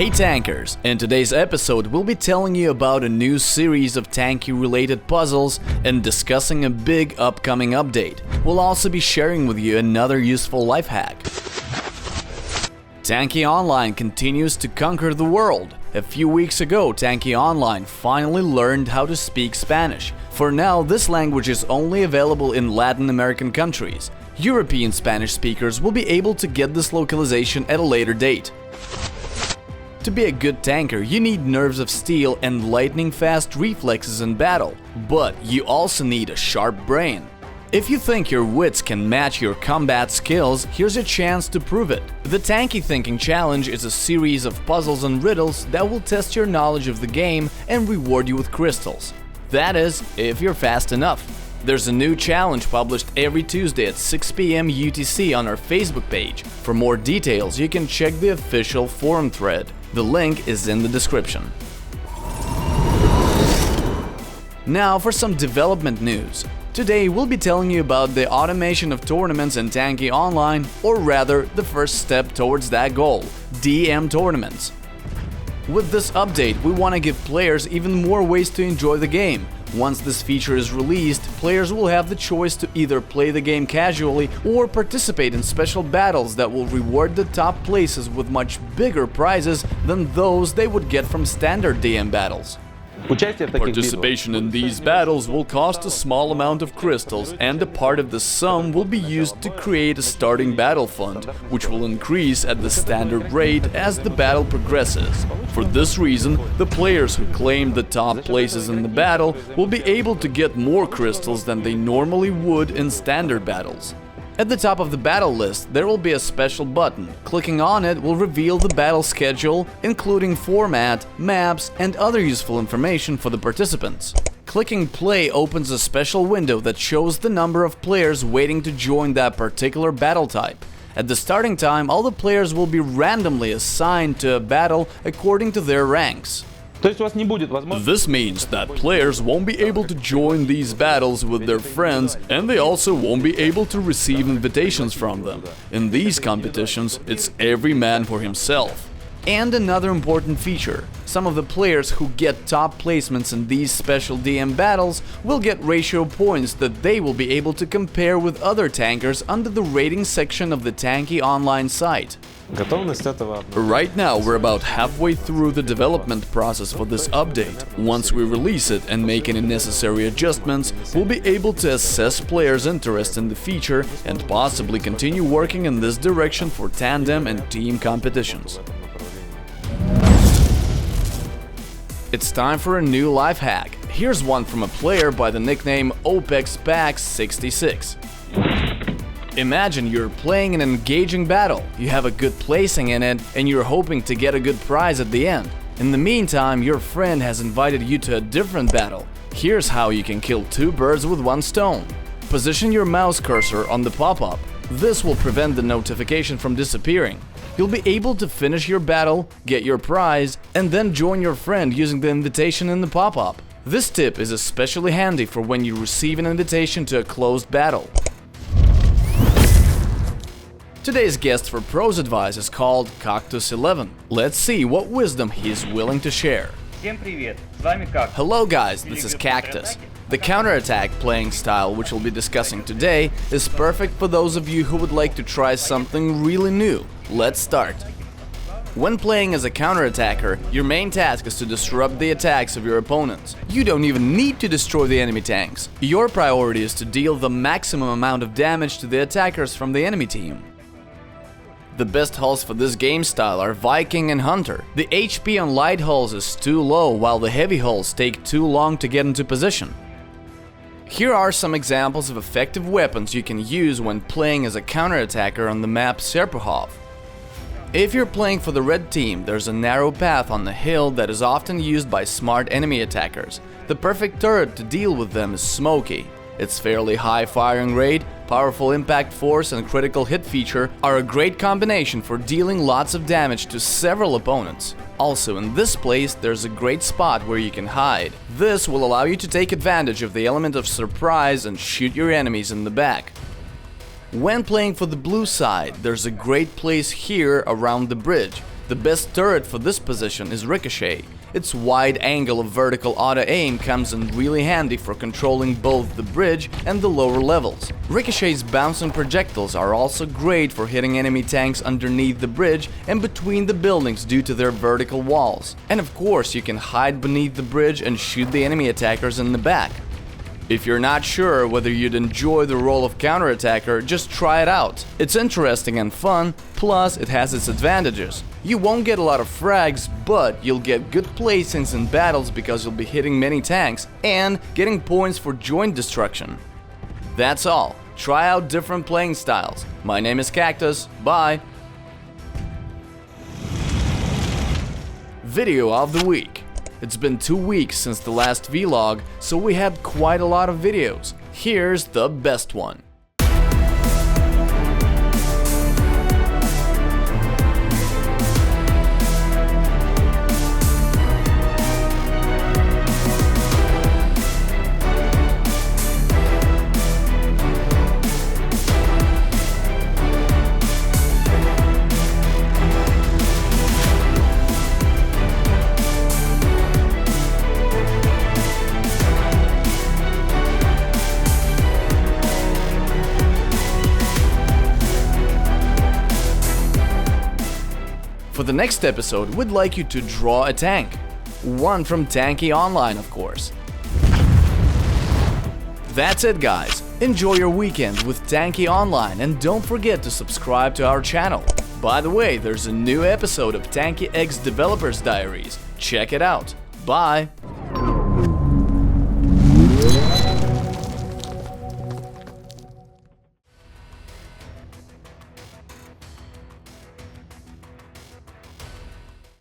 Hey Tankers! In today's episode we'll be telling you about a new series of Tanki related puzzles and discussing a big upcoming update. We'll also be sharing with you another useful life hack. Tanki Online continues to conquer the world. A few weeks ago, Tanki Online finally learned how to speak Spanish. For now, this language is only available in Latin American countries. European Spanish speakers will be able to get this localization at a later date. To be a good tanker, you need nerves of steel and lightning-fast reflexes in battle, but you also need a sharp brain. If you think your wits can match your combat skills, here's a chance to prove it. The Tanki Thinking Challenge is a series of puzzles and riddles that will test your knowledge of the game and reward you with crystals. That is, if you're fast enough. There's a new challenge published every Tuesday at 6 p.m. UTC on our Facebook page. For more details, you can check the official forum thread. The link is in the description. Now for some development news. Today we'll be telling you about the automation of tournaments in Tanki Online, or rather, the first step towards that goal, DM tournaments. With this update, we want to give players even more ways to enjoy the game. Once this feature is released, players will have the choice to either play the game casually or participate in special battles that will reward the top places with much bigger prizes than those they would get from standard DM battles. Participation in these battles will cost a small amount of crystals, and a part of the sum will be used to create a starting battle fund, which will increase at the standard rate as the battle progresses. For this reason, the players who claim the top places in the battle will be able to get more crystals than they normally would in standard battles. At the top of the battle list, there will be a special button. Clicking on it will reveal the battle schedule, including format, maps, and other useful information for the participants. Clicking play opens a special window that shows the number of players waiting to join that particular battle type. At the starting time, all the players will be randomly assigned to a battle according to their ranks. This means that players won't be able to join these battles with their friends, and they also won't be able to receive invitations from them. In these competitions, it's every man for himself. And another important feature, some of the players who get top placements in these special DM battles will get ratio points that they will be able to compare with other tankers under the rating section of the Tanki Online site. Right now, we're about halfway through the development process for this update. Once we release it and make any necessary adjustments, we'll be able to assess players' interest in the feature and possibly continue working in this direction for tandem and team competitions. It's time for a new life hack. Here's one from a player by the nickname OpexPax66. Imagine you're playing an engaging battle, you have a good placing in it, and you're hoping to get a good prize at the end. In the meantime, your friend has invited you to a different battle. Here's how you can kill two birds with one stone. Position your mouse cursor on the pop-up. This will prevent the notification from disappearing. You'll be able to finish your battle, get your prize, and then join your friend using the invitation in the pop-up. This tip is especially handy for when you receive an invitation to a closed battle. Today's guest for Pros Advice is called Cactus11. Let's see what wisdom he's willing to share. Hello guys, this is Cactus. The counterattack playing style, which we'll be discussing today, is perfect for those of you who would like to try something really new. Let's start. When playing as a counterattacker, your main task is to disrupt the attacks of your opponents. You don't even need to destroy the enemy tanks. Your priority is to deal the maximum amount of damage to the attackers from the enemy team. The best hulls for this game style are Viking and Hunter. The HP on light hulls is too low, while the heavy hulls take too long to get into position. Here are some examples of effective weapons you can use when playing as a counterattacker on the map Serpukhov. If you're playing for the red team, there's a narrow path on the hill that is often used by smart enemy attackers. The perfect turret to deal with them is Smoky. Its fairly high firing rate, powerful impact force and critical hit feature are a great combination for dealing lots of damage to several opponents. Also, in this place there's a great spot where you can hide. This will allow you to take advantage of the element of surprise and shoot your enemies in the back. When playing for the blue side, there's a great place here around the bridge. The best turret for this position is Ricochet. Its wide angle of vertical auto-aim comes in really handy for controlling both the bridge and the lower levels. Ricochet's bouncing projectiles are also great for hitting enemy tanks underneath the bridge and between the buildings due to their vertical walls. And of course, you can hide beneath the bridge and shoot the enemy attackers in the back. If you're not sure whether you'd enjoy the role of counterattacker, just try it out. It's interesting and fun, plus it has its advantages. You won't get a lot of frags, but you'll get good placings in battles because you'll be hitting many tanks and getting points for joint destruction. That's all. Try out different playing styles. My name is Cactus. Bye! Video of the week. It's been 2 weeks since the last vlog, so we had quite a lot of videos. Here's the best one. For the next episode, we'd like you to draw a tank. One from Tanki Online, of course. That's it, guys. Enjoy your weekend with Tanki Online and don't forget to subscribe to our channel. By the way, there's a new episode of Tanki X Developers Diaries. Check it out. Bye!